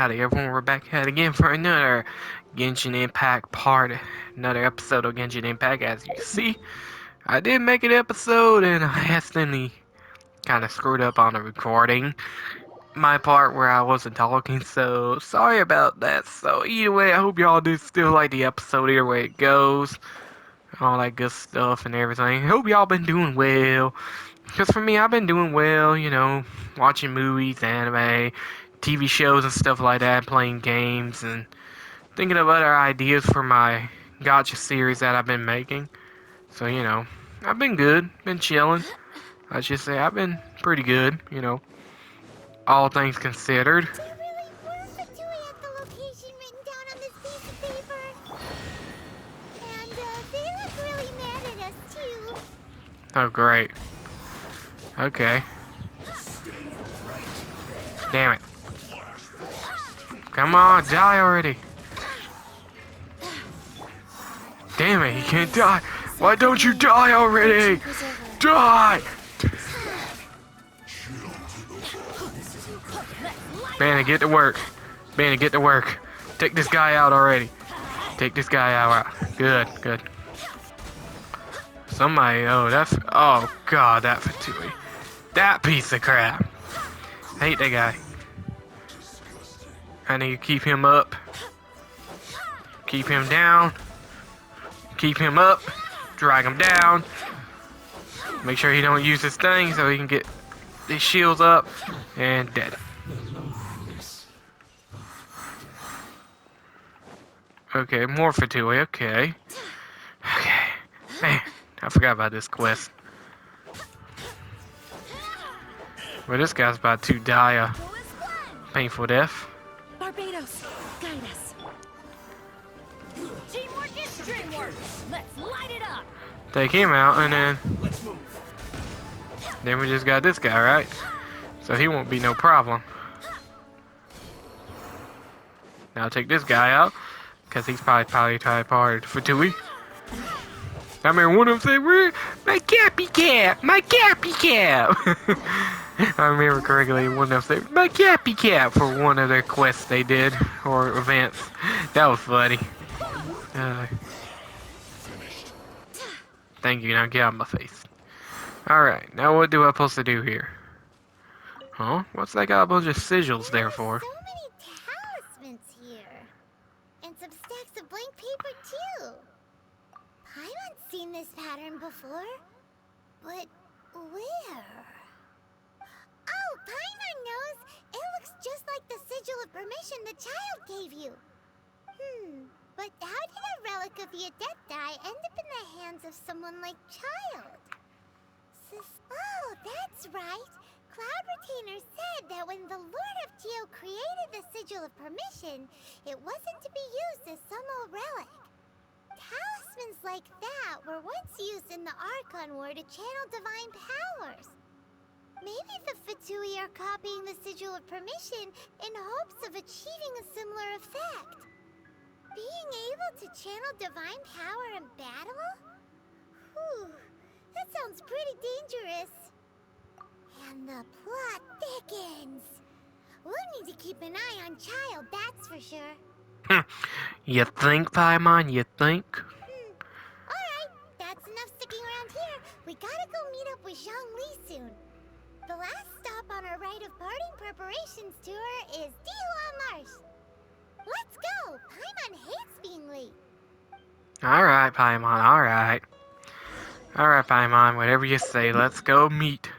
howdy everyone, we're back at it again for another Genshin Impact another episode of Genshin Impact. As you can see, I did make an episode and I accidentally kind of screwed up on the recording. My part where I wasn't talking, so sorry about that. So either way, I hope y'all do still like the episode either way it goes. All that good stuff and everything. Hope y'all been doing well. Because for me, I've been doing well, watching movies, anime, TV shows and stuff like that, playing games, and thinking of other ideas for my gotcha series that I've been making. So, I've been good, been chilling. I should say I've been pretty good, all things considered. There really were Fatui at the location written down on this piece of paper. And they look really mad at us too. Oh, great. Okay. Damn it. Come on, die already. Damn it, he can't die. Why don't you die already? Die! Bandit, get to work. Bandit, get to work. Take this guy out already. Take this guy out. Good, good. Somebody, oh god, that Fatui. That piece of crap. I hate that guy. I need to keep him up. Keep him down. Keep him up. Drag him down. Make sure he don't use his thing so he can get his shields up. And dead. Okay, more Fatui. Okay. Okay. Man, I forgot about this quest. Well, this guy's about to die a painful death. Barbados, guide us. Teamwork is dreamwork. Let's light it up. Take him out, and then we just got this guy, right? So he won't be no problem. Now take this guy out, because he's probably tied part Fatui. I mean, one of them said, my cappy cap! My cappy cap! I remember correctly, one of them said, my cappy cap for one of their quests they did, or events. That was funny. Thank you, now get out of my face. Alright, now what do I supposed to do here? Huh? What's that got a bunch of sigils there for? So many talismans here. And some stacks of blank paper too. Paimon's seen this pattern before. But where? Oh, Paimon knows! It looks just like the sigil of permission the child gave you. But how did a relic of the Adepti end up in the hands of someone like Child? Oh, that's right! Cloud Retainer said that when the Lord of Geo created the sigil of permission, it wasn't to be used as some old relic. Talismans like that were once used in the Archon War to channel divine powers. Maybe the Fatui are copying the Sigil of Permission in hopes of achieving a similar effect. Being able to channel divine power in battle? Whew, that sounds pretty dangerous. And the plot thickens. We'll need to keep an eye on Child, that's for sure. You think, Paimon? You think? Alright, that's enough sticking around here. We gotta go meet up with Zhongli soon. The last stop on our rite of parting preparations tour is Dihua Marsh. Let's go! Paimon hates being late. Alright, Paimon, alright. Alright, Paimon, whatever you say, let's go meet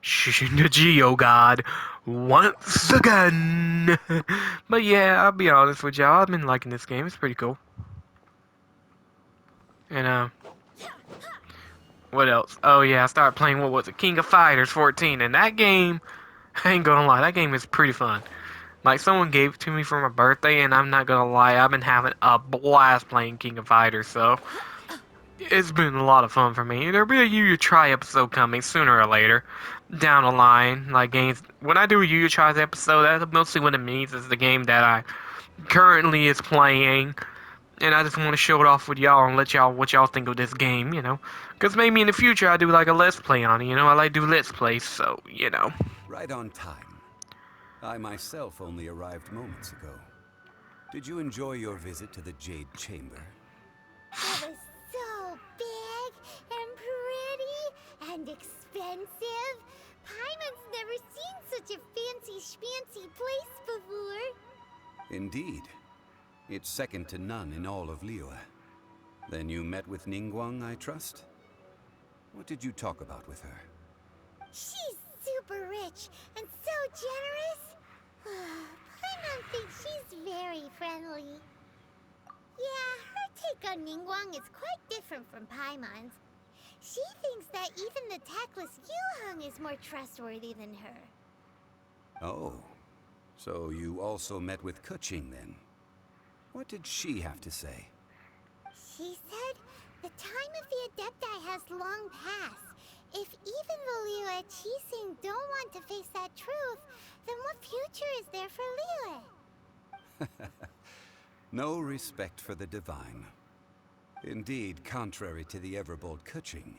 the Geo God once again. But yeah, I'll be honest with y'all, I've been liking this game, it's pretty cool. And, what else? Oh yeah, I started playing, what was it, King of Fighters 14, and that game, I ain't gonna lie, that game is pretty fun. Like, someone gave it to me for my birthday, and I'm not gonna lie, I've been having a blast playing King of Fighters, so it's been a lot of fun for me. There'll be a Yu Try episode coming sooner or later, down the line. Like, games, when I do a Yu Try episode, that's mostly what it means is the game that I currently is playing. And I just want to show it off with y'all and let y'all what y'all think of this game, Because maybe in the future I do like a Let's Play on it, I like to do Let's Plays, so, Right on time. I myself only arrived moments ago. Did you enjoy your visit to the Jade Chamber? It was so big and pretty and expensive. Paimon's never seen such a fancy schmancy place before. Indeed. It's second to none in all of Liyue. Then you met with Ningguang, I trust? What did you talk about with her? She's super rich and so generous. Paimon thinks she's very friendly. Yeah, her take on Ningguang is quite different from Paimon's. She thinks that even the tactless Yuheng is more trustworthy than her. Oh, so you also met with Keqing then? What did she have to say? She said the time of the Adepti has long passed. If even the Liyue Qixing don't want to face that truth, then what future is there for Liyue? No respect for the divine. Indeed, contrary to the ever-bold Keqing,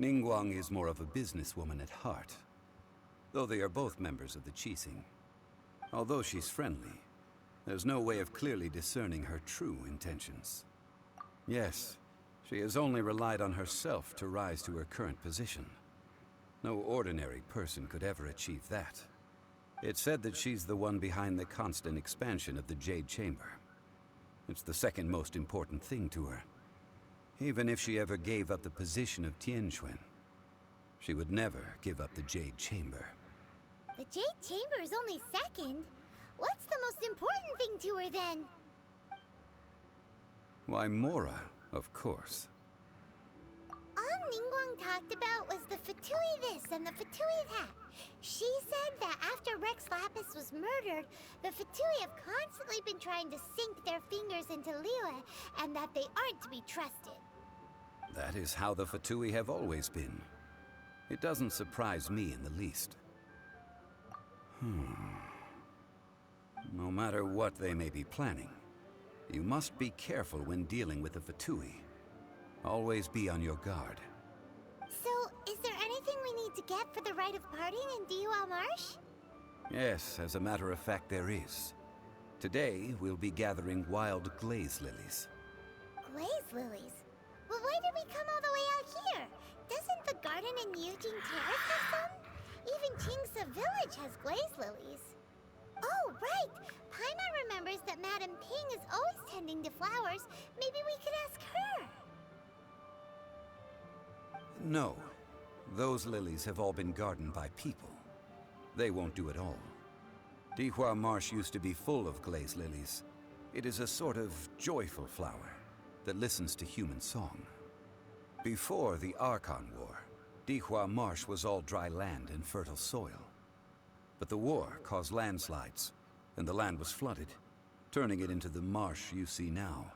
Ningguang is more of a businesswoman at heart. Though they are both members of the Qixing. Although she's friendly, there's no way of clearly discerning her true intentions. Yes, she has only relied on herself to rise to her current position. No ordinary person could ever achieve that. It's said that she's the one behind the constant expansion of the Jade Chamber. It's the second most important thing to her. Even if she ever gave up the position of Tianquan, she would never give up the Jade Chamber. The Jade Chamber is only second. What's the most important thing to her then? Why, Mora, of course. All Ningguang talked about was the Fatui this and the Fatui that. She said that after Rex Lapis was murdered, the Fatui have constantly been trying to sink their fingers into Liyue, and that they aren't to be trusted. That is how the Fatui have always been. It doesn't surprise me in the least. No matter what they may be planning, you must be careful when dealing with the Fatui. Always be on your guard. So, is there anything we need to get for the rite of parting in Dihua Marsh? Yes, as a matter of fact, there is. Today, we'll be gathering wild glaze lilies. Glaze lilies? Well, why did we come all the way out here? Doesn't the garden in Eugene Terrace have some? Even Qingsa Village has glaze lilies. Oh, right! Paimon remembers that Madame Ping is always tending to flowers. Maybe we could ask her. No. Those lilies have all been gardened by people. They won't do it all. Dihua Marsh used to be full of glaze lilies. It is a sort of joyful flower that listens to human song. Before the Archon War, Dihua Marsh was all dry land and fertile soil. But the war caused landslides, and the land was flooded, turning it into the marsh you see now.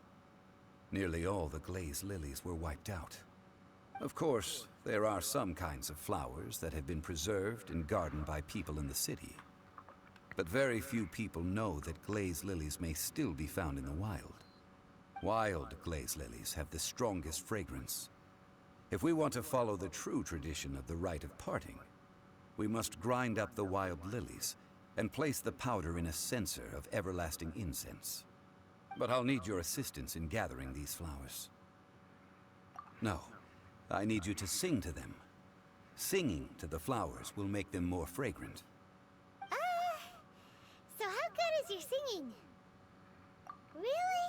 Nearly all the glaze lilies were wiped out. Of course, there are some kinds of flowers that have been preserved and gardened by people in the city. But very few people know that glaze lilies may still be found in the wild. Wild glaze lilies have the strongest fragrance. If we want to follow the true tradition of the rite of parting, we must grind up the wild lilies and place the powder in a censer of everlasting incense. But I'll need your assistance in gathering these flowers. No, I need you to sing to them. Singing to the flowers will make them more fragrant. So how good is your singing? Really?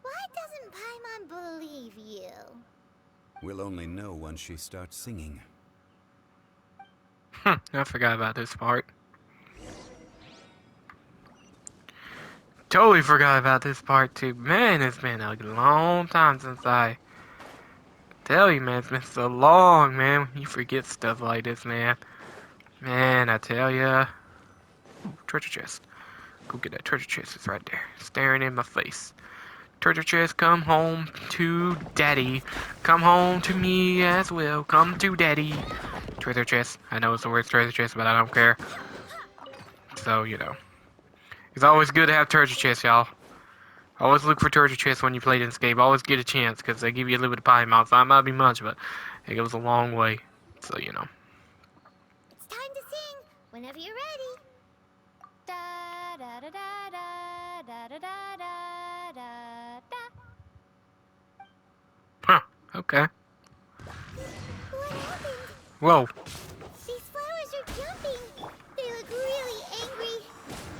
Why doesn't Paimon believe you? We'll only know once she starts singing. I forgot about this part. Totally forgot about this part too. Man, it's been a long time since I tell you, man. It's been so long, man. You forget stuff like this, man. Man, I tell ya. Ooh, treasure chest. Go get that treasure chest. It's right there, staring in my face. Treasure chest, come home to daddy. Come home to me as well. Come to daddy. Treasure chest. I know it's the word treasure chest, but I don't care. So, you know. It's always good to have treasure chests, y'all. Always look for treasure chests when you play this game. Always get a chance, because they give you a little bit of pie mouth. So it might be much, but it goes a long way. So, you know. It's time to sing, whenever you're ready. da da da da da da da da da da. Huh. Okay. What happened? Whoa. These flowers are jumping. They look really angry.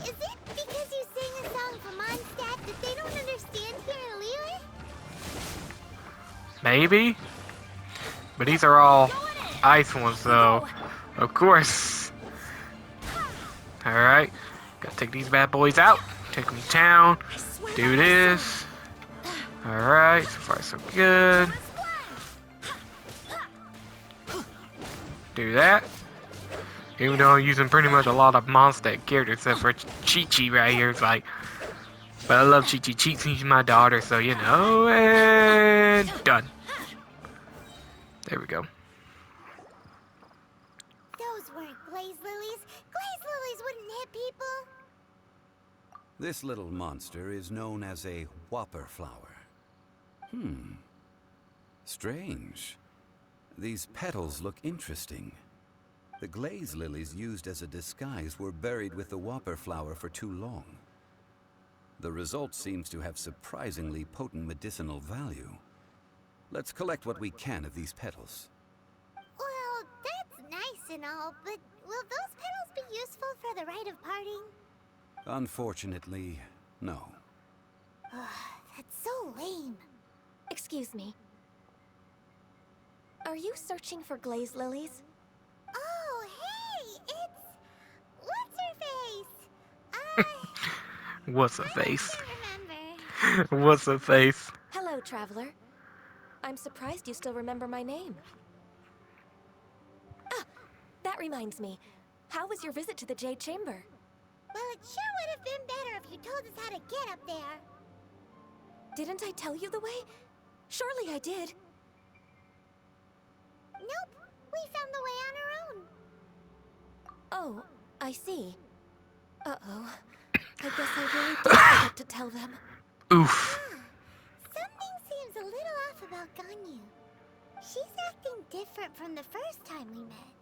Is it because you sang a song for Mondstadt that they don't understand here in Liyue? Maybe. But these are all ice ones, though. Of course. Alright. Gotta take these bad boys out. Take them to town. Do this. Alright. So far, so good. Do that. Even though I'm using pretty much a lot of Mondstadt characters, except for Chi-Chi right here. It's like, but I love Chi-Chi. Chi-Chi's my daughter, so you know. And done. There we go. Those weren't glaze lilies. Glaze lilies wouldn't hit people. This little monster is known as a whopper flower. Strange. These petals look interesting. The glaze lilies used as a disguise were buried with the whopper flower for too long. The result seems to have surprisingly potent medicinal value. Let's collect what we can of these petals. Well, that's nice and all, but will those petals be useful for the rite of parting? Unfortunately, no. That's so lame. Excuse me. Are you searching for glaze lilies? Oh, hey, it's... What's-her-face? What's a I face? can't remember. What's a face? Hello, traveler. I'm surprised you still remember my name. Ah, that reminds me. How was your visit to the Jade Chamber? Well, it sure would have been better if you told us how to get up there. Didn't I tell you the way? Surely I did. Nope, we found the way on our own. Oh, I see. Uh-oh. I guess I really did forget to tell them. Oof. Something seems a little off about Ganyu. She's acting different from the first time we met.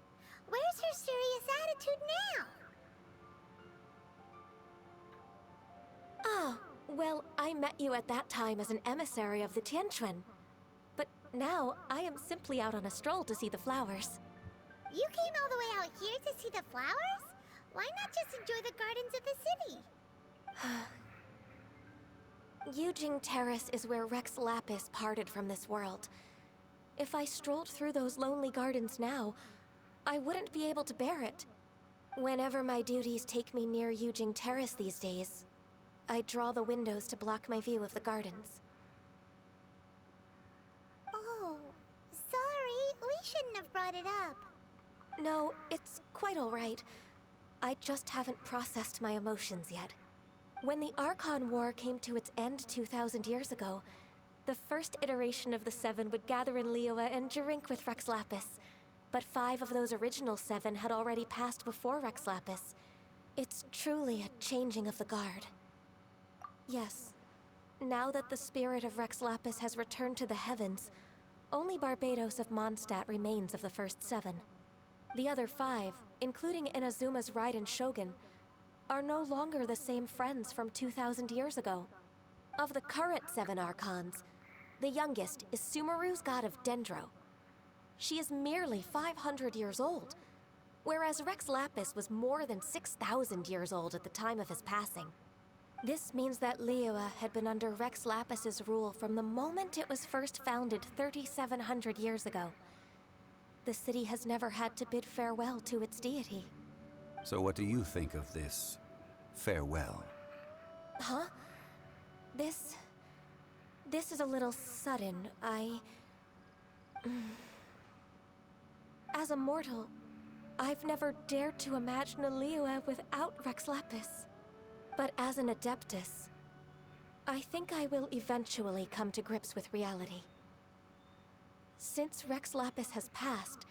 Where's her serious attitude now? Ah, well, I met you at that time as an emissary of the Tianquan. But now, I am simply out on a stroll to see the flowers. You came all the way out here to see the flowers? Why not just enjoy the gardens of the city? Yujing Terrace is where Rex Lapis parted from this world. If I strolled through those lonely gardens now, I wouldn't be able to bear it. Whenever my duties take me near Yujing Terrace these days, I draw the windows to block my view of the gardens. Oh, sorry. We shouldn't have brought it up. No, it's quite all right. I just haven't processed my emotions yet. When the Archon War came to its end 2,000 years ago, the first iteration of the Seven would gather in Liyue and drink with Rex Lapis. But 5 of those original 7 had already passed before Rex Lapis. It's truly a changing of the guard. Yes, now that the spirit of Rex Lapis has returned to the heavens, only Barbados of Mondstadt remains of the first 7. The other 5, including Inazuma's Raiden Shogun, are no longer the same friends from 2,000 years ago. Of the current 7 Archons, the youngest is Sumeru's god of Dendro. She is merely 500 years old, whereas Rex Lapis was more than 6,000 years old at the time of his passing. This means that Liyue had been under Rex Lapis's rule from the moment it was first founded 3,700 years ago. The city has never had to bid farewell to its deity. So what do you think of this farewell? Huh? This is a little sudden. As a mortal, I've never dared to imagine a Liyue without Rex Lapis. But as an Adeptus, I think I will eventually come to grips with reality. Since Rex Lapis has passed,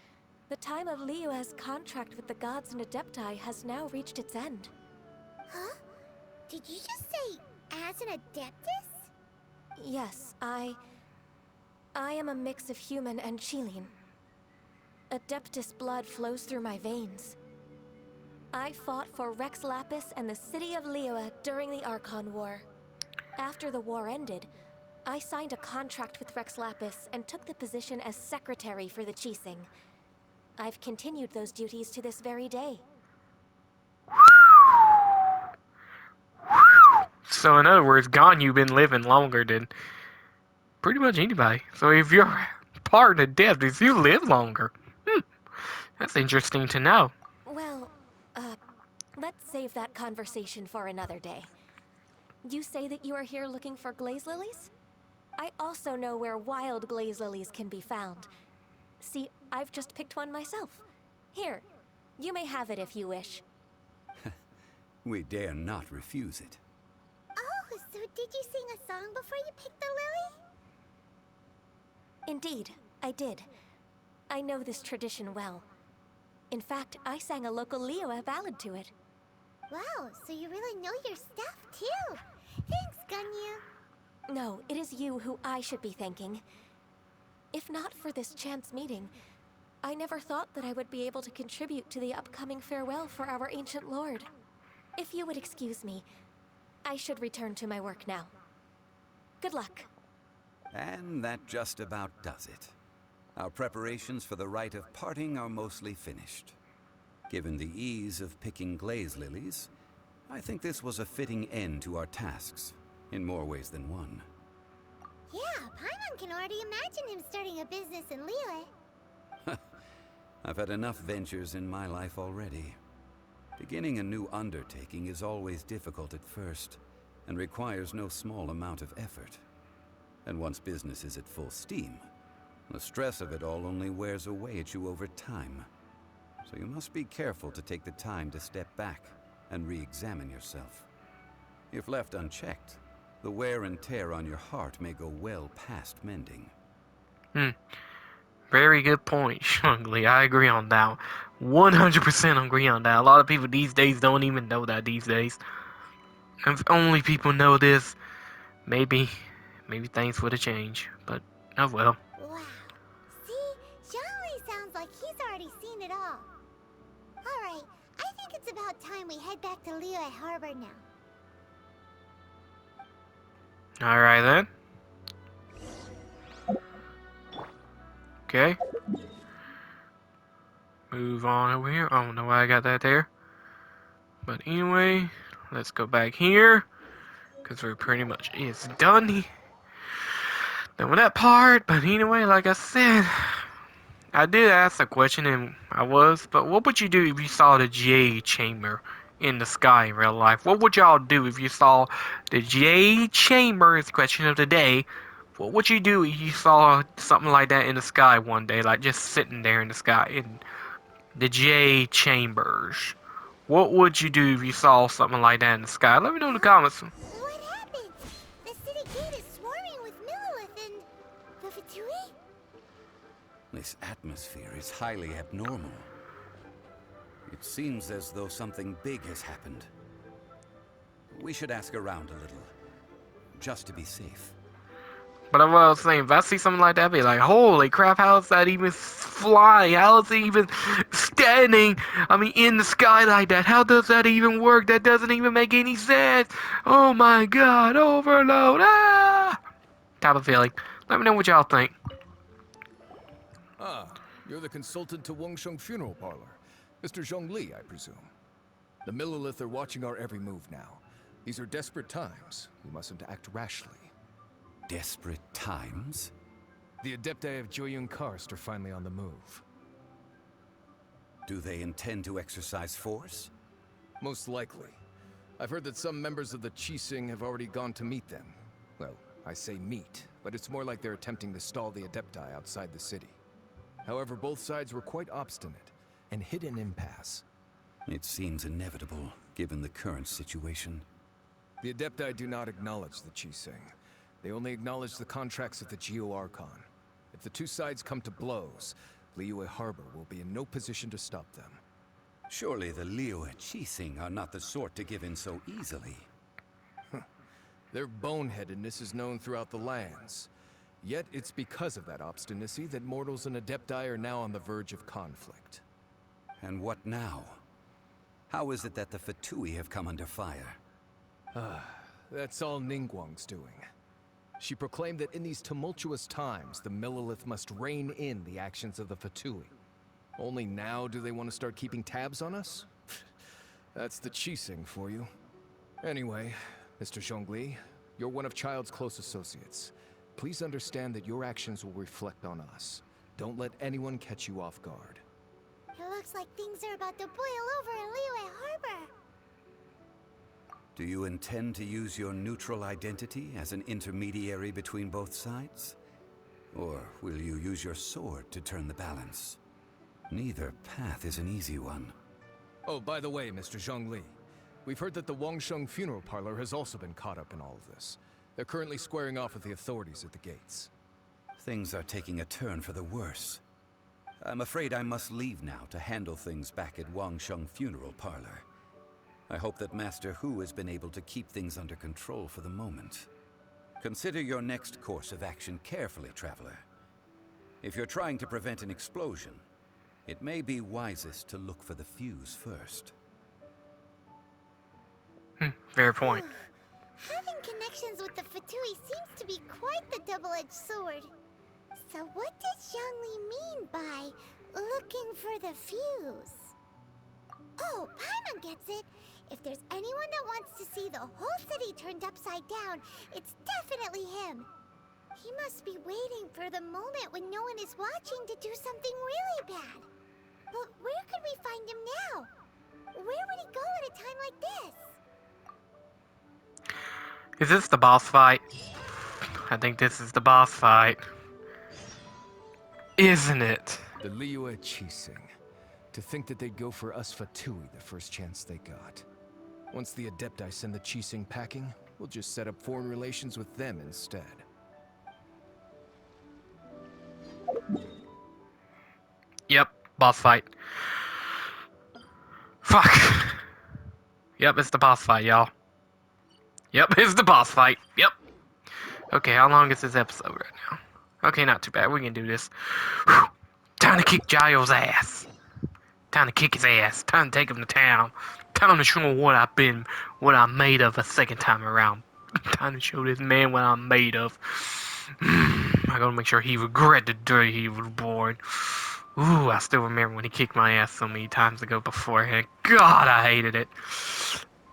the time of Liyue's contract with the gods and Adepti has now reached its end. Huh? Did you just say, as an Adeptus? Yes, I am a mix of human and Chilean. Adeptus blood flows through my veins. I fought for Rex Lapis and the city of Liyue during the Archon War. After the war ended, I signed a contract with Rex Lapis and took the position as secretary for the Qixing. I've continued those duties to this very day. So in other words, you've been living longer than pretty much anybody. So if you're part of death, if you live longer, that's interesting to know. Well, let's save that conversation for another day. You say that you are here looking for glaze lilies? I also know where wild glaze lilies can be found. See, I've just picked one myself. Here, you may have it if you wish. We dare not refuse it. Oh, so did you sing a song before you picked the lily? Indeed, I did. I know this tradition well. In fact, I sang a local Liyue ballad to it. Wow, so you really know your stuff, too. Thanks, Ganyu. No, it is you who I should be thanking. If not for this chance meeting, I never thought that I would be able to contribute to the upcoming farewell for our ancient lord. If you would excuse me, I should return to my work now. Good luck. And that just about does it. Our preparations for the rite of parting are mostly finished. Given the ease of picking glaze lilies, I think this was a fitting end to our tasks, in more ways than one. Yeah, Paimon can already imagine him starting a business in Liyue. I've had enough ventures in my life already. Beginning a new undertaking is always difficult at first, and requires no small amount of effort. And once business is at full steam, the stress of it all only wears away at you over time. So you must be careful to take the time to step back and re-examine yourself. If left unchecked, the wear and tear on your heart may go well past mending. Very good point, Shungli. I agree on that. 100% agree on that. A lot of people these days don't even know that these days. If only people know this, maybe things would have changed. But, oh well. Wow. See? Zhongli sounds like he's already seen it all. Alright, I think it's about time we head back to Liyue Harbor now. Alright then. Okay. Move on over here. I don't know why I got that there. But anyway, let's go back here. Because we're pretty much it's done. Done with that part. But anyway, like I said, I did ask a question and but what would you do if you saw the Jade Chamber in the sky in real life? What would y'all do if you saw the Jade Chamber is the question of the day. What would you do if you saw something like that in the sky one day, like just sitting there in the sky in the Jade Chambers? What would you do if you saw something like that in the sky? Let me know in the comments. What happened? The city gate is swarming with Millilith and the Fatui? This atmosphere is highly abnormal. It seems as though something big has happened. We should ask around a little, just to be safe. But I was saying, if I see something like that, I'd be like, holy crap, how is that even flying? How is it even standing, in the sky like that? How does that even work? That doesn't even make any sense. Oh my god, overload, type of feeling. Let me know what y'all think. Ah, you're the consultant to Wengsheng Funeral Parlor. Mr. Zhongli, I presume. The Millilith are watching our every move now. These are desperate times. We mustn't act rashly. Desperate times? The Adepti of Joyun Karst are finally on the move. Do they intend to exercise force? Most likely. I've heard that some members of the Qixing have already gone to meet them. Well, I say meet, but it's more like they're attempting to stall the Adepti outside the city. However, both sides were quite obstinate and hit an impasse. It seems inevitable, given the current situation. The Adepti do not acknowledge the Qixing. They only acknowledge the contracts of the Geo-Archon. If the two sides come to blows, Liyue Harbor will be in no position to stop them. Surely the Liyue Qixing are not the sort to give in so easily. Their boneheadedness is known throughout the lands. Yet it's because of that obstinacy that mortals and Adepti are now on the verge of conflict. And what now? How is it that the Fatui have come under fire? That's all Ningguang's doing. She proclaimed that in these tumultuous times, the Millelith must rein in the actions of the Fatui. Only now do they want to start keeping tabs on us? That's the Qixing for you. Anyway, Mr. Zhongli, you're one of Child's close associates. Please understand that your actions will reflect on us. Don't let anyone catch you off guard. It looks like things are about to boil over in Liyue Harbor. Do you intend to use your neutral identity as an intermediary between both sides? Or will you use your sword to turn the balance? Neither path is an easy one. Oh, by the way, Mr. Zhongli, we've heard that the Wangsheng funeral parlor has also been caught up in all of this. They're currently squaring off with the authorities at the gates. Things are taking a turn for the worse. I'm afraid I must leave now to handle things back at Wangsheng funeral parlor. I hope that Master Hu has been able to keep things under control for the moment. Consider your next course of action carefully, Traveler. If you're trying to prevent an explosion, it may be wisest to look for the fuse first. Fair point. Having connections with the Fatui seems to be quite the double-edged sword. So what does Zhongli mean by looking for the fuse? Oh, Paimon gets it. If there's anyone that wants to see the whole city turned upside down, it's definitely him. He must be waiting for the moment when no one is watching to do something really bad. But where could we find him now? Where would he go at a time like this? Is this the boss fight? I think this is the boss fight. Isn't it? The Liyue Qixing. To think that they'd go for us Fatui the first chance they got. Once the Adepti send the Qixing packing, we'll just set up foreign relations with them instead. Yep, boss fight. Fuck. Yep, it's the boss fight, y'all. Yep, it's the boss fight. Yep. Okay, how long is this episode right now? Okay, not too bad. We can do this. Whew. Time to kick Giles' ass. Time to kick his ass. Time to take him to town. Time to show him what I'm made of a second time around. Time to show this man what I'm made of. I gotta make sure he regret the day he was born. Ooh, I still remember when he kicked my ass so many times ago beforehand. God, I hated it.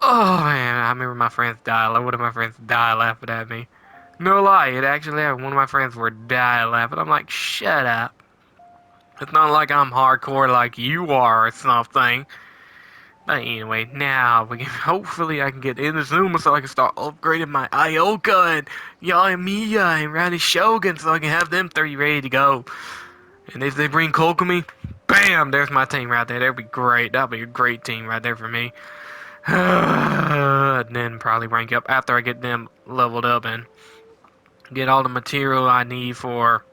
Oh man, I remember my friends died. One of my friends died laughing at me. No lie, it actually happened. One of my friends were dying laughing. I'm like, shut up. It's not like I'm hardcore like you are or something. But anyway, now we can hopefully I can get in the Zuma so I can start upgrading my Ioka and Yamiya and Rowdy Shogun so I can have them three ready to go. And if they bring Kokomi, bam, there's my team right there. That'd be great. That'd be a great team right there for me. And then probably rank up after I get them leveled up and get all the material I need for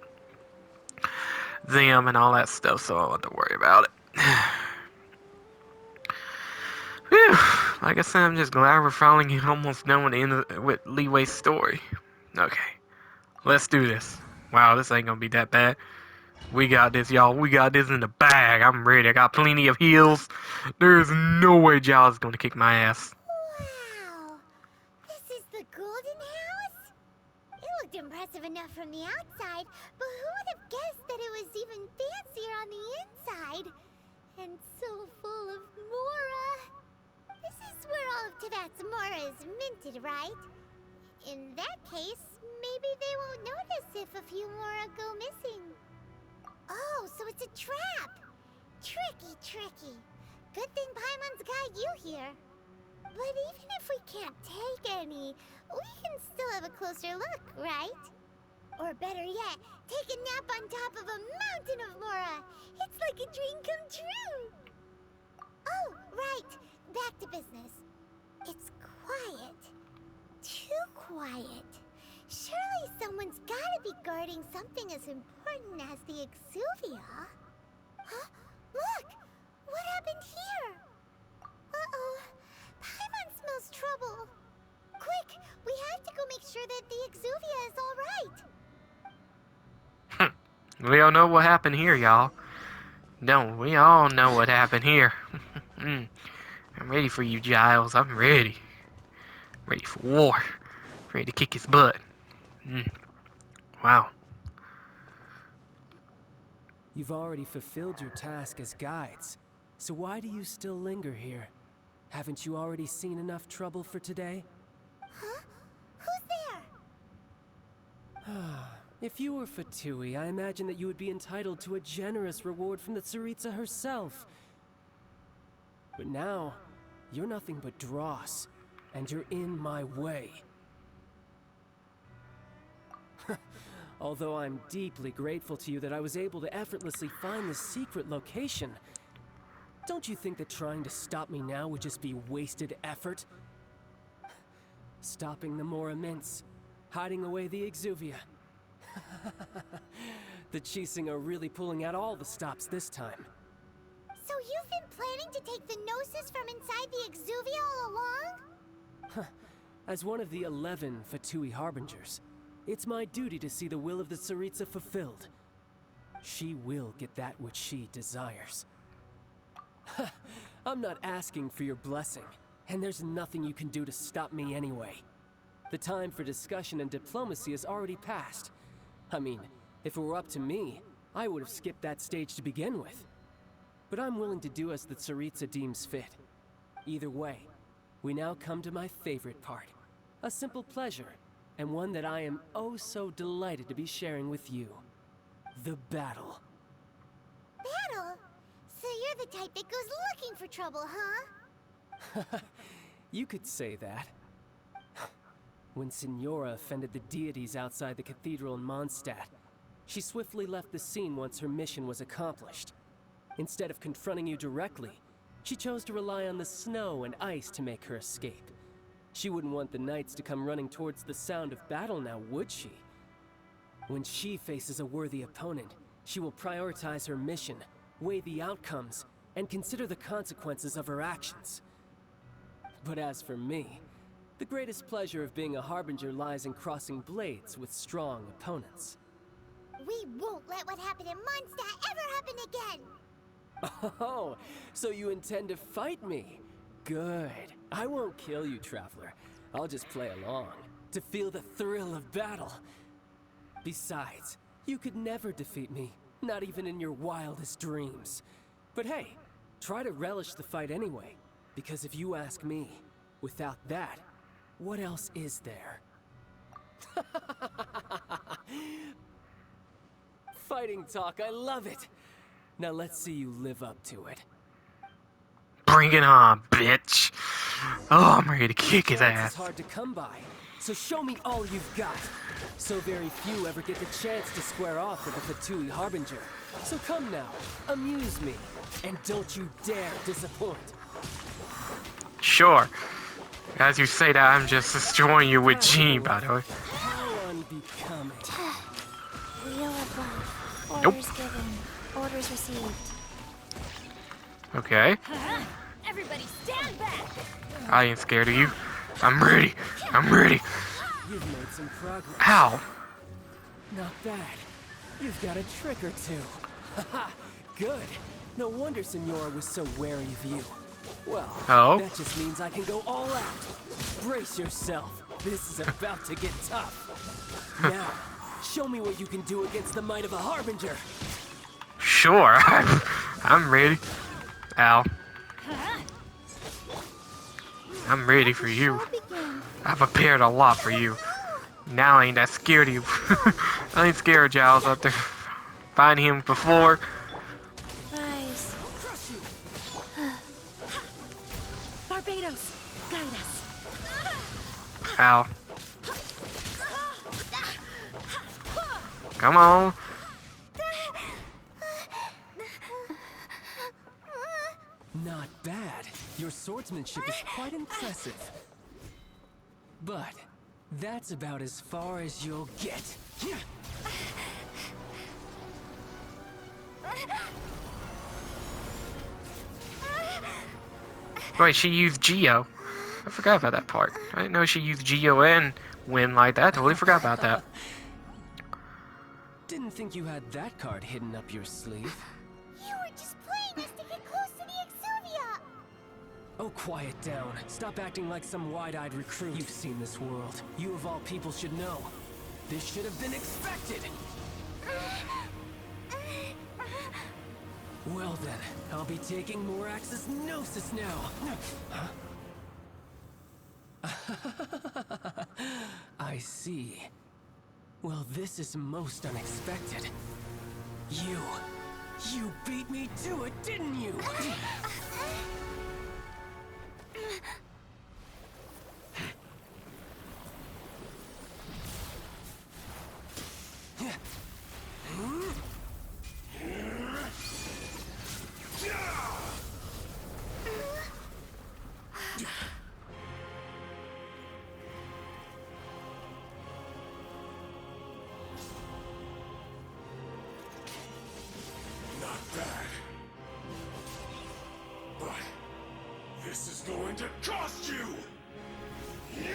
them and all that stuff, so I don't have to worry about it. Whew. Like I said, I'm just glad we're finally almost done with the end with Leeway's story. Okay, let's do this. Wow, this ain't gonna be that bad. We got this, y'all. We got this in the bag. I'm ready. I got plenty of heals. There's no way Giles is gonna kick my ass. Wow! This is the Golden House? It looked impressive enough from the outside, but who would have guessed that it was even fancier on the inside? And so full of Mora. This is where all of Teyvat's Mora is minted, right? In that case, maybe they won't notice if a few Mora go missing. Oh, so it's a trap! Tricky, tricky. Good thing Paimon's got you here. But even if we can't take any, we can still have a closer look, right? Or better yet, take a nap on top of a mountain of Mora. It's like a dream come true. Oh, right. Back to business. It's quiet. Too quiet. Surely someone's gotta be guarding something as important as the Exuvia. Huh? Look! What happened here? Uh-oh. Paimon smells trouble. Quick! We have to go make sure that the Exuvia is alright. We all know what happened here, y'all. Don't we all know what happened here? I'm ready for you, Giles. I'm ready. Ready for war. Ready to kick his butt. Wow. You've already fulfilled your task as guides, so why do you still linger here? Haven't you already seen enough trouble for today? Huh? Who's there? If you were Fatui, I imagine that you would be entitled to a generous reward from the Tsaritsa herself. But now, you're nothing but dross, and you're in my way. Although I'm deeply grateful to you that I was able to effortlessly find the secret location, don't you think that trying to stop me now would just be wasted effort? Stopping the more immense, hiding away the Exuvia. The Chising are really pulling out all the stops this time. So you've been planning to take the Gnosis from inside the Exuvia all along? As one of the 11 Fatui Harbingers, it's my duty to see the will of the Tsaritsa fulfilled. She will get that which she desires. I'm not asking for your blessing, and there's nothing you can do to stop me anyway. The time for discussion and diplomacy has already passed. I mean, if it were up to me, I would have skipped that stage to begin with. But I'm willing to do as the Tsaritsa deems fit. Either way, we now come to my favorite part. A simple pleasure, and one that I am oh so delighted to be sharing with you. The battle. Battle? So you're the type that goes looking for trouble, huh? You could say that. When Signora offended the deities outside the cathedral in Mondstadt, she swiftly left the scene once her mission was accomplished. Instead of confronting you directly, she chose to rely on the snow and ice to make her escape. She wouldn't want the knights to come running towards the sound of battle now, would she? When she faces a worthy opponent, she will prioritize her mission, weigh the outcomes, and consider the consequences of her actions. But as for me, the greatest pleasure of being a Harbinger lies in crossing blades with strong opponents. We won't let what happened in Mondstadt ever happen again! Oh, so you intend to fight me? Good. I won't kill you, Traveler. I'll just play along, to feel the thrill of battle. Besides, you could never defeat me, not even in your wildest dreams. But hey, try to relish the fight anyway, because if you ask me, without that, what else is there? Fighting talk, I love it! Now let's see you live up to it. Bring it on, bitch. Oh, I'm ready to kick his It's ass. hard to come by, so show me all you've got. So very few ever get the chance to square off with a Fatui Harbinger. So come now, amuse me, and don't you dare disappoint. Sure. As you say that, I'm just destroying you with Gene, by the way. How unbecoming. Wheel above. Nope. Orders given. Orders received. Okay. Everybody stand back! I ain't scared of you. I'm ready. I'm ready. You've made some progress. Ow. Not bad. You've got a trick or two. Haha, good. No wonder Signora was so wary of you. Well, Oh? that just means I can go all out. Brace yourself. This is about to get tough. Now, show me what you can do against the might of a Harbinger. Sure. I'm ready. Ow. I'm ready for you. I prepared a lot for you. Now I ain't that scared of you. I ain't scared of Giles up there. Find him before. Rise. Barbados, guide us. Ow. Come on. Not bad. Your swordsmanship is quite impressive. But that's about as far as you'll get. Wait, she used Geo. I forgot about that part. I didn't know she used Geo and Wind like that. Totally forgot about that. Didn't think you had that card hidden up your sleeve. You were just playing us to get close to the Oh, quiet down. Stop acting like some wide-eyed recruit. You've seen this world. You of all people should know. This should have been expected! Well then, I'll be taking Morax's Gnosis now! Huh? I see. Well, this is most unexpected. You beat me to it, didn't you? Not bad. But this is going to cost you! Yeah!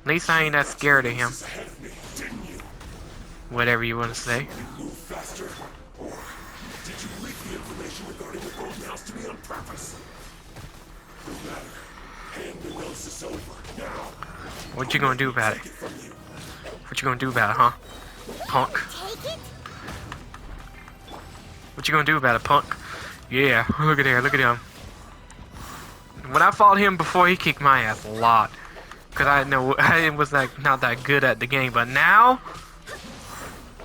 At least I ain't that scared of him. Ahead of me, didn't you? Whatever you want to say. Move faster? Or did you leak the information regarding the golden house to me on purpose? No matter. Hand the Gnosis over, now! What you gonna do about it? Take it from you. What you gonna do about it, huh? Punk. Take it? What you gonna do about it, punk? Yeah, look at there, look at him. When I fought him before, he kicked my ass a lot. Cause I was like not that good at the game, but now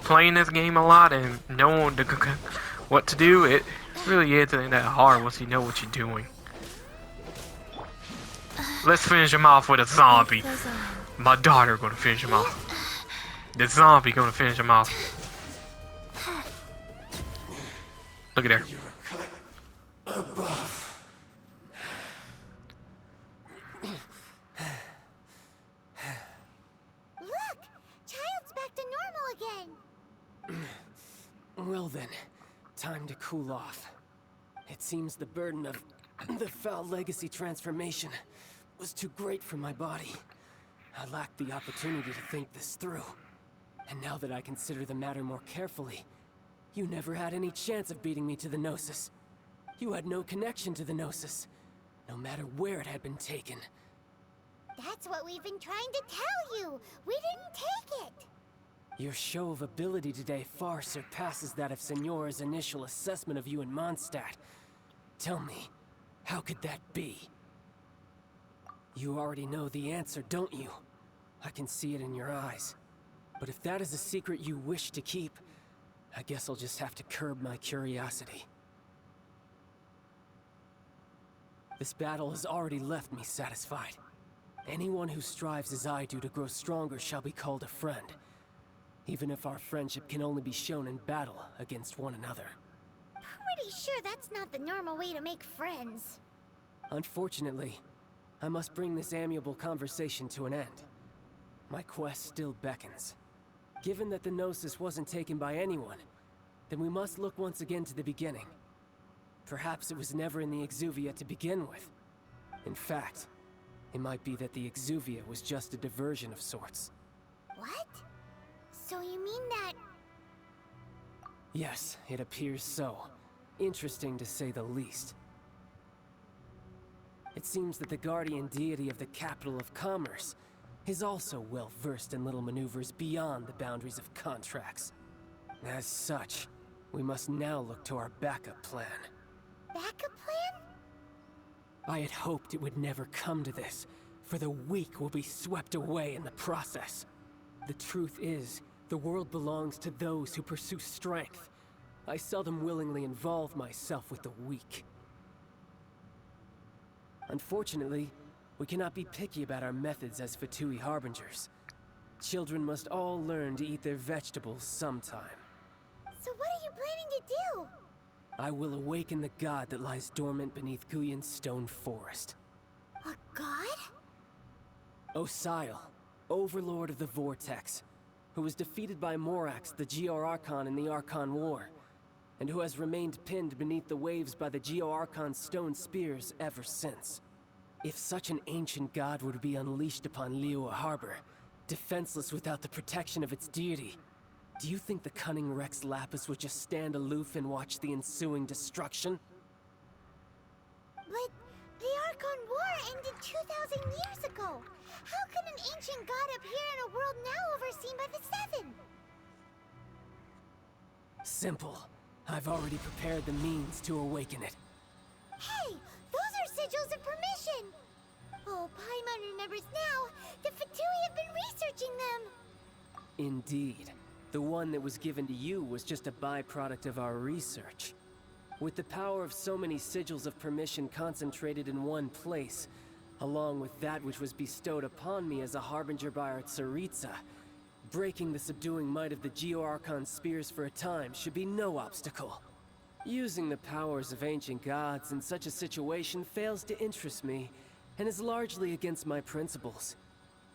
playing this game a lot and knowing what to do, it really isn't that hard once you know what you're doing. Let's finish him off with a zombie. My daughter gonna finish him off. The zombie gonna finish him off. Look at there. Look! Child's back to normal again! Well then, time to cool off. It seems the burden of the foul legacy transformation was too great for my body. I lacked the opportunity to think this through. And now that I consider the matter more carefully, you never had any chance of beating me to the Gnosis. You had no connection to the Gnosis, no matter where it had been taken. That's what we've been trying to tell you! We didn't take it! Your show of ability today far surpasses that of Signora's initial assessment of you in Mondstadt. Tell me, how could that be? You already know the answer, don't you? I can see it in your eyes. But if that is a secret you wish to keep, I guess I'll just have to curb my curiosity. This battle has already left me satisfied. Anyone who strives as I do to grow stronger shall be called a friend. Even if our friendship can only be shown in battle against one another. Pretty sure that's not the normal way to make friends. Unfortunately, I must bring this amiable conversation to an end. My quest still beckons. Given that the Gnosis wasn't taken by anyone, then we must look once again to the beginning. Perhaps it was never in the Exuvia to begin with. In fact, it might be that the Exuvia was just a diversion of sorts. What? So you mean that... Yes, it appears so. Interesting to say the least. It seems that the guardian deity of the capital of commerce is also well versed in little maneuvers beyond the boundaries of contracts. As such, we must now look to our backup plan. backup plan? I had hoped it would never come to this, for the weak will be swept away in the process. The truth is, the world belongs to those who pursue strength. I seldom willingly involve myself with the weak. Unfortunately, we cannot be picky about our methods as Fatui Harbingers. Children must all learn to eat their vegetables sometime. So what are you planning to do? I will awaken the god that lies dormant beneath Guyon's stone forest. A god? Osile, Overlord of the Vortex, who was defeated by Morax, the Geo-Archon in the Archon War, and who has remained pinned beneath the waves by the Geo-Archon's stone spears ever since. If such an ancient god were to be unleashed upon Liyue Harbor, defenseless without the protection of its deity, do you think the cunning Rex Lapis would just stand aloof and watch the ensuing destruction? But the Archon War ended 2,000 years ago. How could an ancient god appear in a world now overseen by the Seven? Simple. I've already prepared the means to awaken it. Hey, those are sigils of permission! Oh, Paimon remembers now. The Fatui have been researching them. Indeed. The one that was given to you was just a byproduct of our research. With the power of so many sigils of permission concentrated in one place, along with that which was bestowed upon me as a harbinger by our Tsaritsa, breaking the subduing might of the Geo-Archon spears for a time should be no obstacle. Using the powers of ancient gods in such a situation fails to interest me, and is largely against my principles.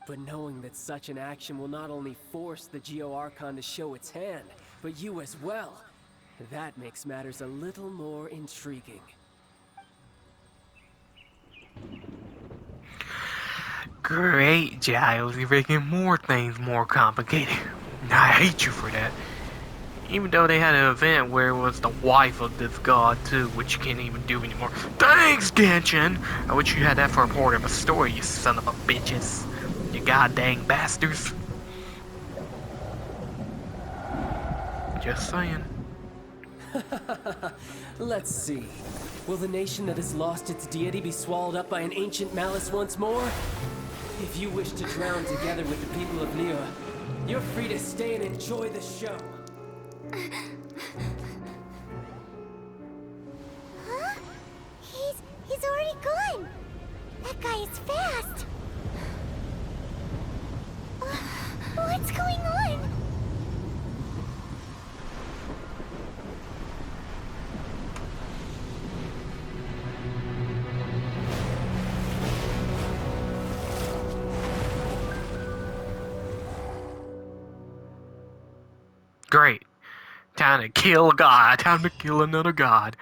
But knowing that such an action will not only force the Geo-Archon to show its hand, but you as well, that makes matters a little more intriguing. Great, Giles. You're making more things more complicated. I hate you for that. Even though they had an event where it was the wife of this god too, which you can't even do anymore. Thanks, Genshin! I wish you had that for a part of a story, you son of a bitches. You goddamn bastards. Just saying. Let's see. Will the nation that has lost its deity be swallowed up by an ancient malice once more? If you wish to drown together with the people of Liyue, you're free to stay and enjoy the show. Huh? He's already gone. That guy is fast. What's going on? Great. Time to kill a god. Time to kill another god.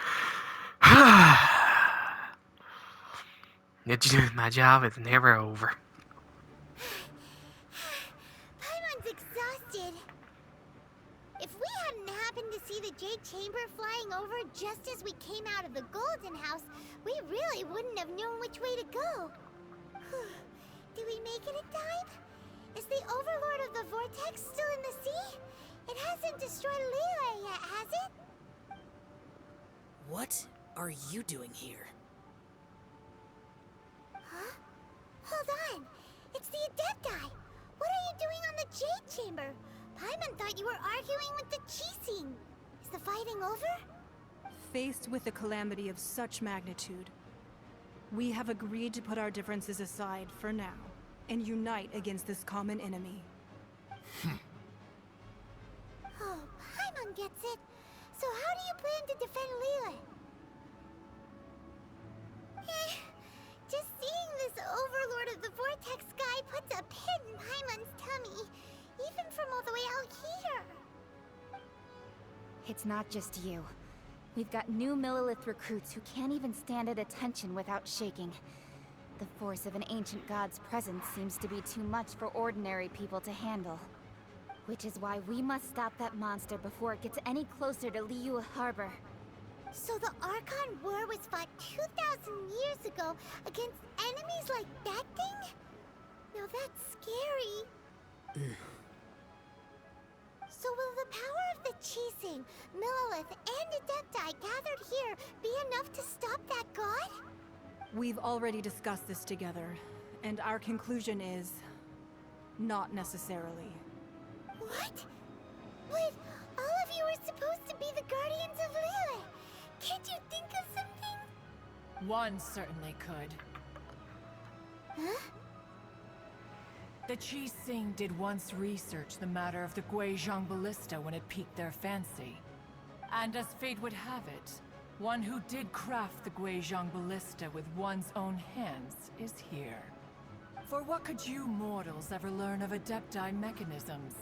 My job is never over. Paimon's exhausted. If we hadn't happened to see the Jade Chamber flying over just as we came out of the Golden House, we really wouldn't have known which way to go. Did we make it in time? Is the Overlord of the Vortex still in the sea? It hasn't destroyed Liyue yet, has it? What are you doing here? Huh? Hold on. It's the Adepti. What are you doing on the Jade Chamber? Paimon thought you were arguing with the Qixing. Is the fighting over? Faced with a calamity of such magnitude, we have agreed to put our differences aside for now and unite against this common enemy. Oh, Paimon gets it. So how do you plan to defend Liyue? Just seeing this Overlord of the Vortex guy puts a pit in Paimon's tummy, even from all the way out here. It's not just you. We've got new Millilith recruits who can't even stand at attention without shaking. The force of an ancient god's presence seems to be too much for ordinary people to handle. Which is why we must stop that monster before it gets any closer to Liyue Harbor. So the Archon War was fought 2,000 years ago against enemies like that thing? Now that's scary. So will the power of the Qixing, Millilith, and Adepti gathered here be enough to stop that god? We've already discussed this together, and our conclusion is... not necessarily. What? But all of you are supposed to be the guardians of Liyue. Can't you think of something? One certainly could. Huh? The Qixing did once research the matter of the Guizhong Ballista when it piqued their fancy. And as fate would have it, one who did craft the Guizhong Ballista with one's own hands is here. For what could you mortals ever learn of Adepti mechanisms?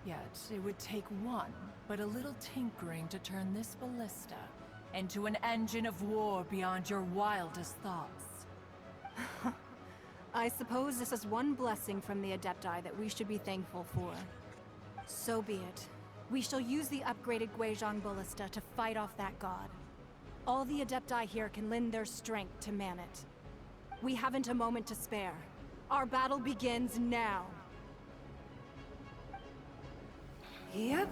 Yet, it would take one, but a little tinkering to turn this ballista into an engine of war beyond your wildest thoughts. I suppose this is one blessing from the Adepti that we should be thankful for. So be it. We shall use the upgraded Guizhong Ballista to fight off that god. All the Adepti here can lend their strength to man it. We haven't a moment to spare. Our battle begins now. Yep.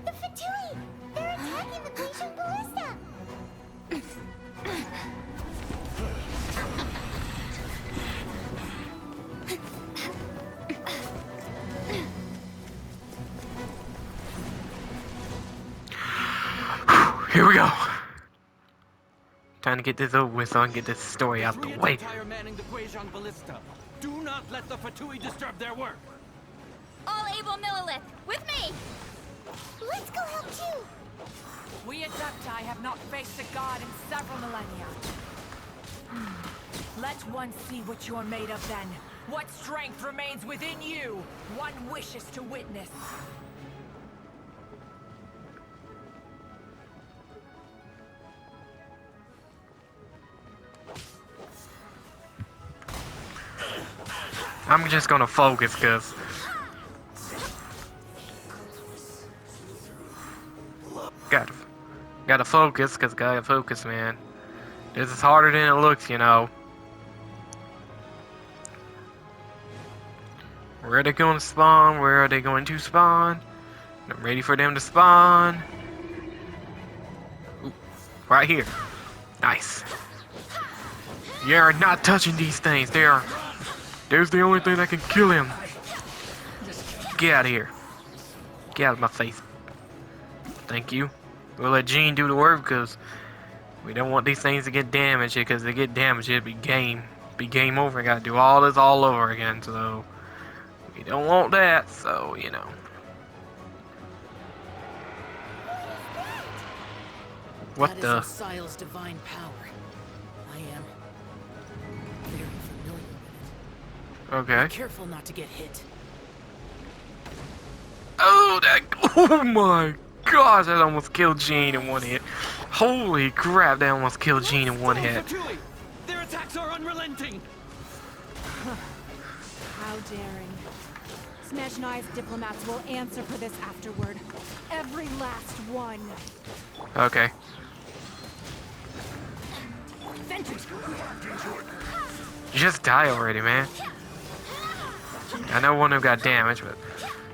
The Fatui! They're attacking the Guizhong Ballista! Here we go. Time to get this over with so I can get this story out the way. Adepti are manning the Guizhong Ballista. Do not let the Fatui disturb their work. All able Millilith, with me! Let's go help too! We Adepti have not faced a god in several millennia. Let one see what you're made of then. What strength remains within you, one wishes to witness. I'm just gonna focus, cause gotta focus, cause gotta focus, man. This is harder than it looks, you know. Where are they going to spawn? Where are they going to spawn? I'm ready for them to spawn. Ooh, right here. Nice. You're not touching these things. There's the only thing that can kill him. Get out of here. Get out of my face. Thank you. We'll let Jean do the work because we don't want these things to get damaged, because if they get damaged, it'll be game over. I gotta do all this all over again, so we don't want that, so you know. What that the? is Osial's divine power. I am very familiar with it. Okay. Be careful not to get hit. Oh, oh my gosh, that almost killed Jean in one hit. Holy crap, that almost killed Jean in one hit. Fatui! Their attacks are unrelenting! How daring. Snezhnai's diplomats will answer for this afterward. Every last one. Okay. Just die already, man. I know one of them got damaged, but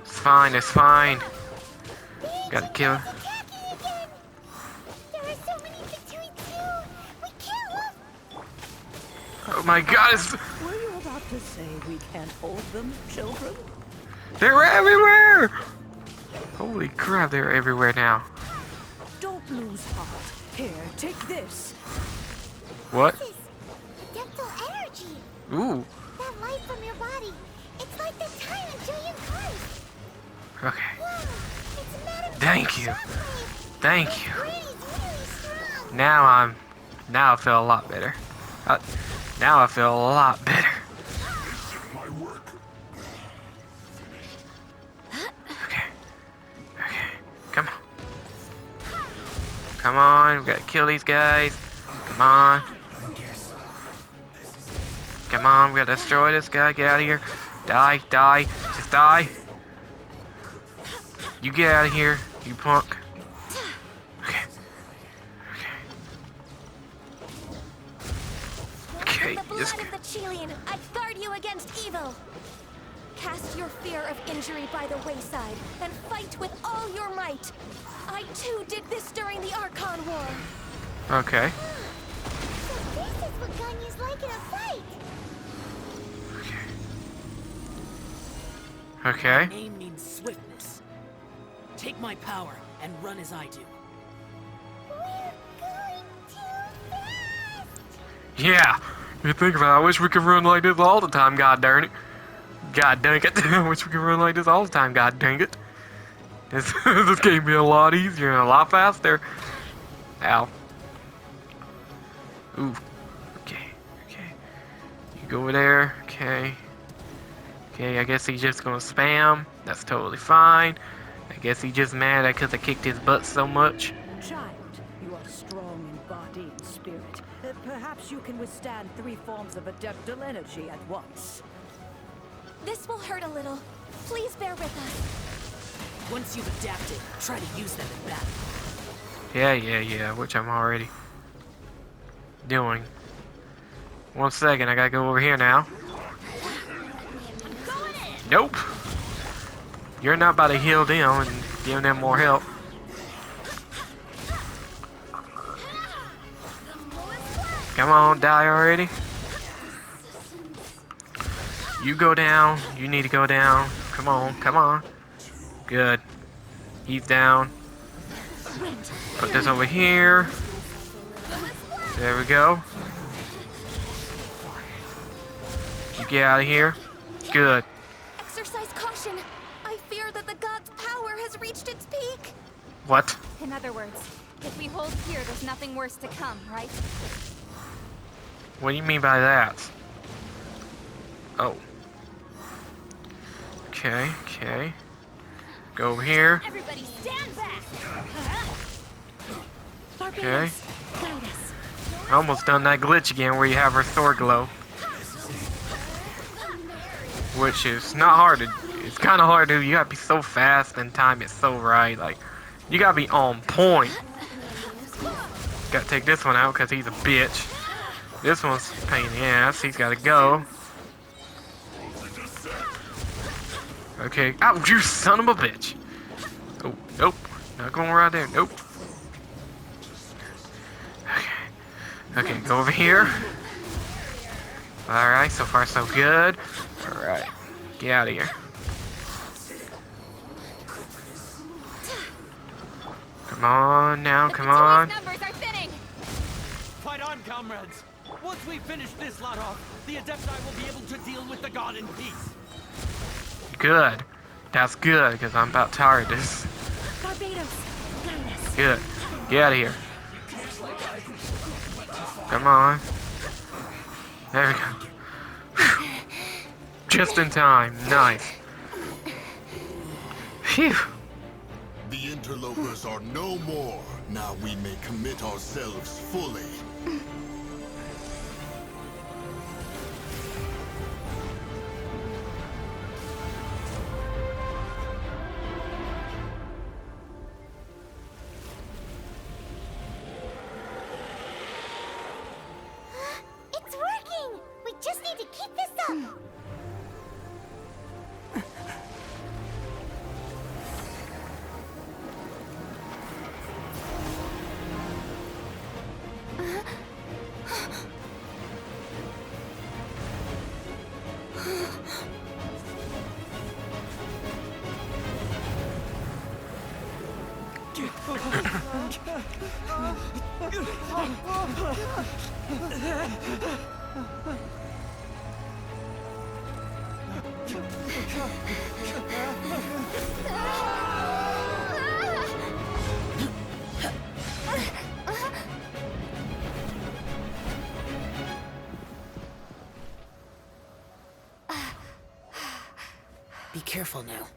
it's fine, it's fine. Gotta kill her. There are so many Fatui too! We can't look! Oh my god, it's... Were you about to say we can't hold them, children? They're everywhere! Holy crap, they're everywhere now. Don't lose heart. Here, take this. What? This is Adeptal energy! Ooh. That light from your body, it's like the time until you Christ! Okay. Whoa! It's Madame Thank you. Shockwave! Thank This you. brain is really strong! Now I feel a lot better. Now I feel a lot better. My work. Okay. Okay. Come on. Come on. We gotta kill these guys. Come on. Come on. We gotta destroy this guy. Get out of here. Die. Die. Just die. You get out of here, you punk. Okay. Okay. This. Son of the Chilean, I guard you against evil. Cast your fear of injury by the wayside and fight with all your might. I too did this during the Archon War. Okay. So this is what Ganyu's like in a fight. Okay. Name means swiftness. Take my power and run as I do. We're going too fast. Yeah. You think about it, I wish we could run like this all the time, god darn it. God dang it. I wish we could run like this all the time, god dang it. This game be a lot easier and a lot faster. Ow. Ooh. Okay. Okay. You go over there. Okay. Okay, I guess he's just gonna spam. That's totally fine. I guess he's just mad because I kicked his butt so much. Child, you are strong in body and spirit. Perhaps you can withstand 3 forms of adeptal energy at once. This will hurt a little. Please bear with us. Once you've adapted, try to use them in battle. Yeah, which I'm already doing. 1 second, I gotta go over here now. Nope. You're not about to heal them and give them more help. Come on, die already. You go down. You need to go down. Come on, come on. Good. He's down. Put this over here. There we go. You get out of here. Good. Exercise caution. I fear that the god's power has reached its peak. What? In other words, if we hold here, there's nothing worse to come, right? What do you mean by that? Oh. Okay, okay. Go over here. Everybody stand back! Okay. I almost done that glitch again where you have her sword glow. Which is not hard to, it's kind of hard to do. You gotta be so fast and time it so right. Like, you gotta be on point. Gotta take this one out because he's a bitch. This one's a pain in the ass. He's gotta go. Okay. Ow, you son of a bitch. Oh, nope. Not going right there. Nope. Okay. Okay, go over here. Alright, so far so good. Alright. Get out of here. Come on now, come on. Numbers are thinning. Fight on, comrades! Once we finish this lot off, the Adepti will be able to deal with the god in peace. Good. That's good, because I'm about tired of this. Good. Get out of here. Come on. There we go. Just in time. Nice. Phew. The interlopers are no more. Now we may commit ourselves fully. It's working! We just need to keep this up! Be careful now.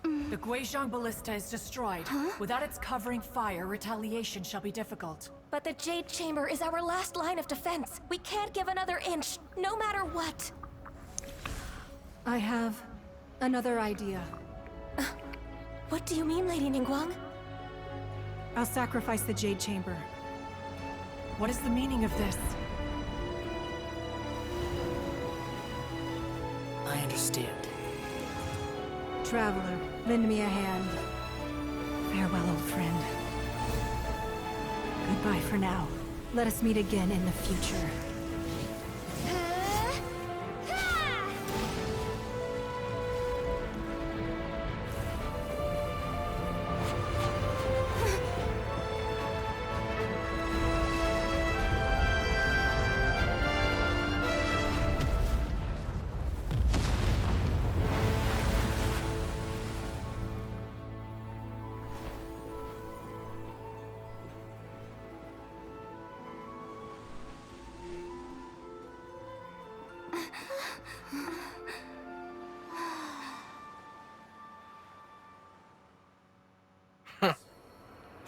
The Guizhong Ballista is destroyed. Without its covering fire, retaliation shall be difficult. But the Jade Chamber is our last line of defense. We can't give another inch, no matter what. I have another idea. What do you mean, Lady Ningguang? I'll sacrifice the Jade Chamber. What is the meaning of this? understand. Traveler, lend me a hand. Farewell, old friend. Goodbye for now. Let us meet again in the future.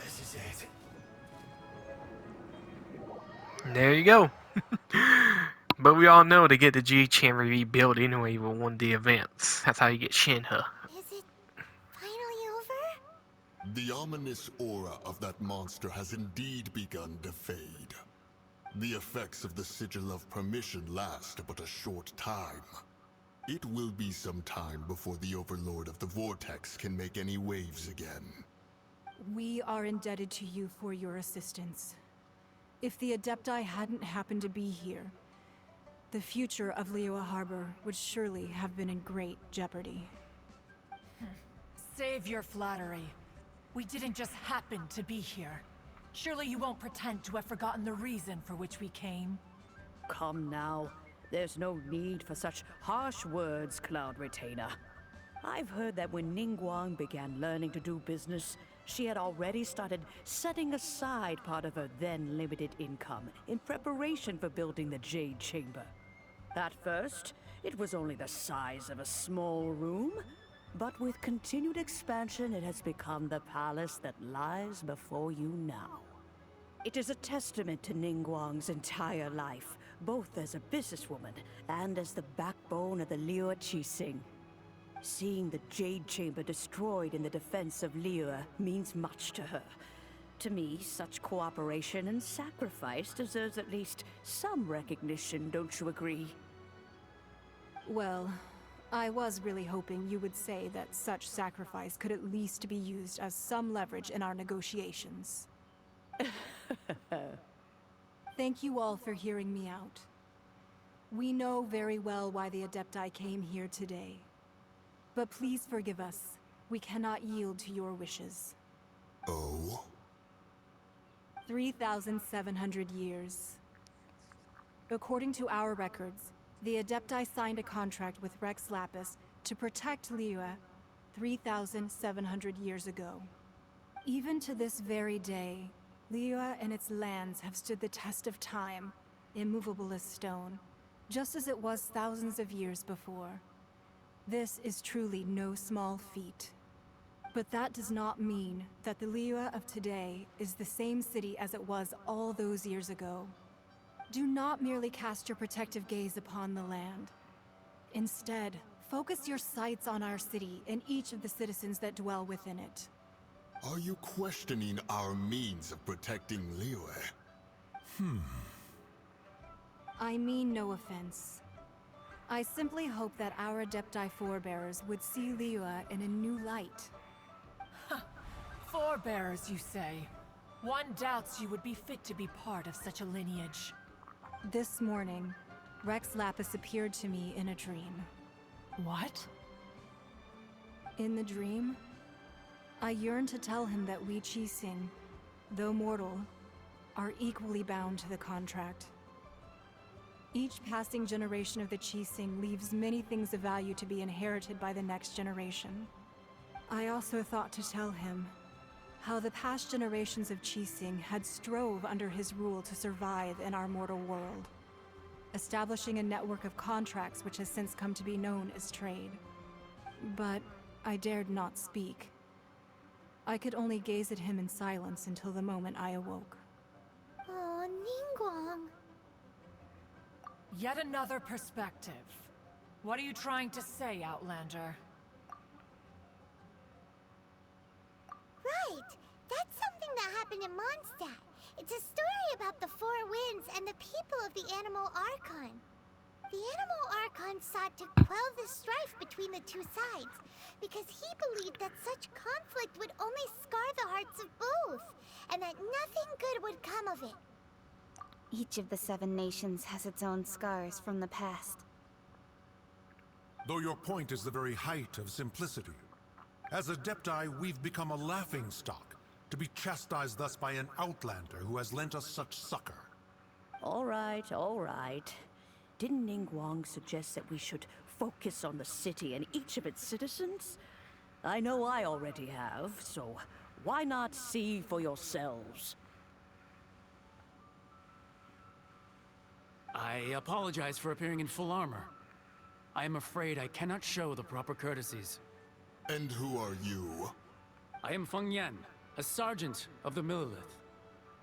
This is it. There you go. But we all know to get the G-Chan rebuilt anyway with one of the events. That's how you get Shinha. Is it finally over? The ominous aura of that monster has indeed begun to fade. The effects of the Sigil of Permission last but a short time. It will be some time before the Overlord of the Vortex can make any waves again. We are indebted to you for your assistance. If the Adepti hadn't happened to be here, the future of Liyue Harbor would surely have been in great jeopardy. Save your flattery. We didn't just happen to be here. Surely you won't pretend to have forgotten the reason for which we came. Come now. There's no need for such harsh words, Cloud Retainer. I've heard that when Ningguang began learning to do business, she had already started setting aside part of her then limited income in preparation for building the Jade Chamber. At first, it was only the size of a small room, but with continued expansion, it has become the palace that lies before you now. It is a testament to Ningguang's entire life, both as a businesswoman and as the backbone of the Liyue Qixing. Seeing the Jade Chamber destroyed in the defense of Liyue means much to her. To me, such cooperation and sacrifice deserves at least some recognition, don't you agree? Well, I was really hoping you would say that such sacrifice could at least be used as some leverage in our negotiations. Thank you all for hearing me out. We know very well why the Adepti came here today. But please forgive us. We cannot yield to your wishes. Oh? 3,700 years. According to our records, the Adepti signed a contract with Rex Lapis to protect Liyue 3,700 years ago. Even to this very day, Liyue and its lands have stood the test of time, immovable as stone, just as it was thousands of years before. This is truly no small feat. But that does not mean that the Liyue of today is the same city as it was all those years ago. Do not merely cast your protective gaze upon the land. Instead, focus your sights on our city and each of the citizens that dwell within it. Are you questioning our means of protecting Liyue? I mean no offense. I simply hope that our Adepti forebears would see Liyue in a new light. Forebearers, you say? One doubts you would be fit to be part of such a lineage. This morning, Rex Lapis appeared to me in a dream. What? In the dream, I yearned to tell him that we Qixing, though mortal, are equally bound to the contract. Each passing generation of the Qixing leaves many things of value to be inherited by the next generation. I also thought to tell him how the past generations of Qixing had strove under his rule to survive in our mortal world, establishing a network of contracts which has since come to be known as trade. But I dared not speak. I could only gaze at him in silence until the moment I awoke. Oh, Ningguang. Yet another perspective. What are you trying to say, Outlander? Right! That's something that happened in Mondstadt. It's a story about the Four Winds and the people of the Animal Archon. The Animal Archon sought to quell the strife between the two sides, because he believed that such conflict would only scar the hearts of both, and that nothing good would come of it. Each of the 7 nations has its own scars from the past. Though your point is the very height of simplicity. As Adepti, we've become a laughingstock, to be chastised thus by an outlander who has lent us such succor. All right, all right. Didn't Ningguang suggest that we should focus on the city and each of its citizens? I know I already have, so why not see for yourselves? I apologize for appearing in full armor. I am afraid I cannot show the proper courtesies. And who are you? I am Feng Yan, a sergeant of the Millelith.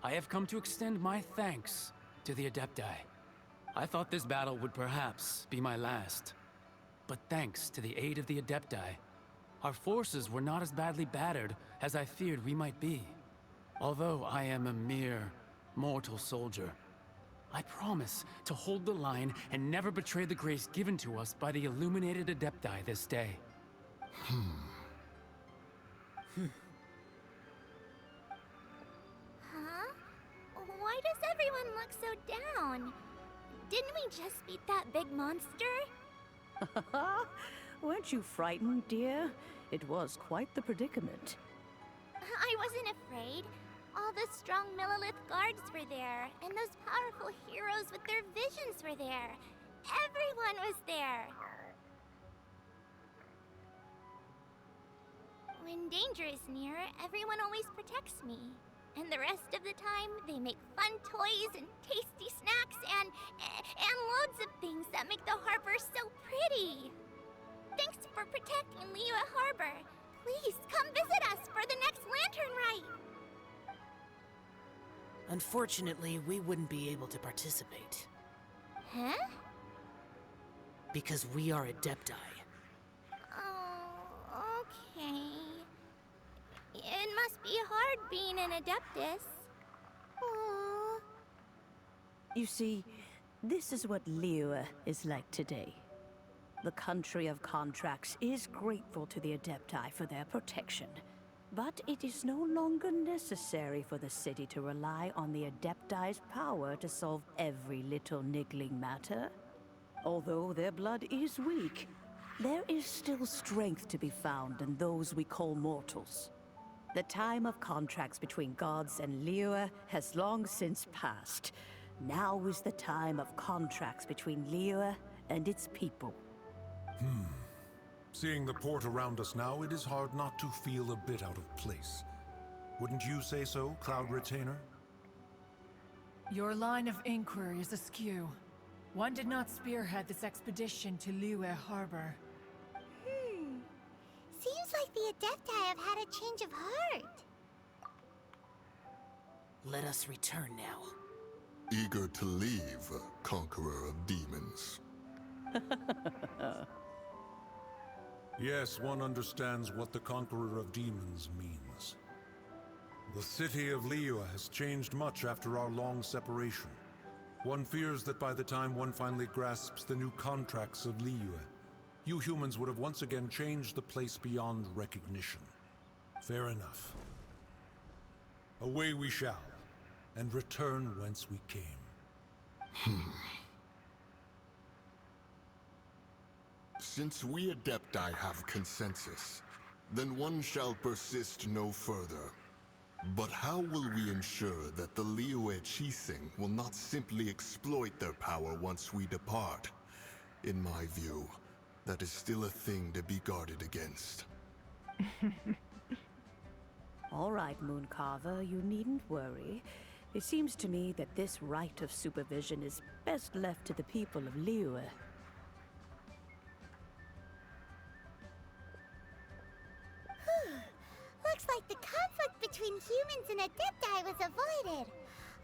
I have come to extend my thanks to the Adepti. I thought this battle would perhaps be my last. But thanks to the aid of the Adepti, our forces were not as badly battered as I feared we might be. Although I am a mere mortal soldier, I promise to hold the line and never betray the grace given to us by the illuminated Adepti this day. Huh? Why does everyone look so down? Didn't we just beat that big monster? Weren't you frightened, dear? It was quite the predicament. I wasn't afraid. All the strong Millelith guards were there, and those powerful heroes with their visions were there. Everyone was there. When danger is near, everyone always protects me. And the rest of the time, they make fun toys and tasty snacks and loads of things that make the harbor so pretty. Thanks for protecting Liyue Harbor. Please come visit us for the next lantern rite. Unfortunately, we wouldn't be able to participate. Huh? Because we are Adepti. Oh, okay. It must be hard being an Adeptus. Aww. You see, this is what Liyue is like today. The country of contracts is grateful to the Adepti for their protection. But it is no longer necessary for the city to rely on the Adepti's power to solve every little niggling matter. Although their blood is weak, there is still strength to be found in those we call mortals. The time of contracts between gods and Liyue has long since passed. Now is the time of contracts between Liyue and its people. Seeing the port around us now, it is hard not to feel a bit out of place. Wouldn't you say so, Cloud Retainer? Your line of inquiry is askew. One did not spearhead this expedition to Liyue Harbor. Seems like the Adepti have had a change of heart. Let us return now. Eager to leave, Conqueror of Demons. Yes, one understands what the Conqueror of Demons means. The city of Liyue has changed much after our long separation. One fears that by the time one finally grasps the new contracts of Liyue, you humans would have once again changed the place beyond recognition. Fair enough. Away we shall, and return whence we came. Since we Adepti have consensus, then one shall persist no further. But how will we ensure that the Liyue Qixing will not simply exploit their power once we depart? In my view, that is still a thing to be guarded against. All right, Mooncarver, you needn't worry. It seems to me that this right of supervision is best left to the people of Liyue. Looks like the conflict between humans and Adepti was avoided.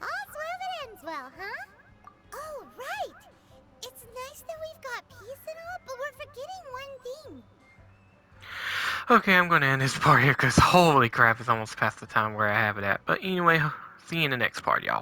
All's well that ends well, huh? Oh, right! It's nice that we've got peace and all, but we're forgetting one thing. Okay, I'm gonna end this part here because holy crap, it's almost past the time where I have it at. But anyway, see you in the next part, y'all.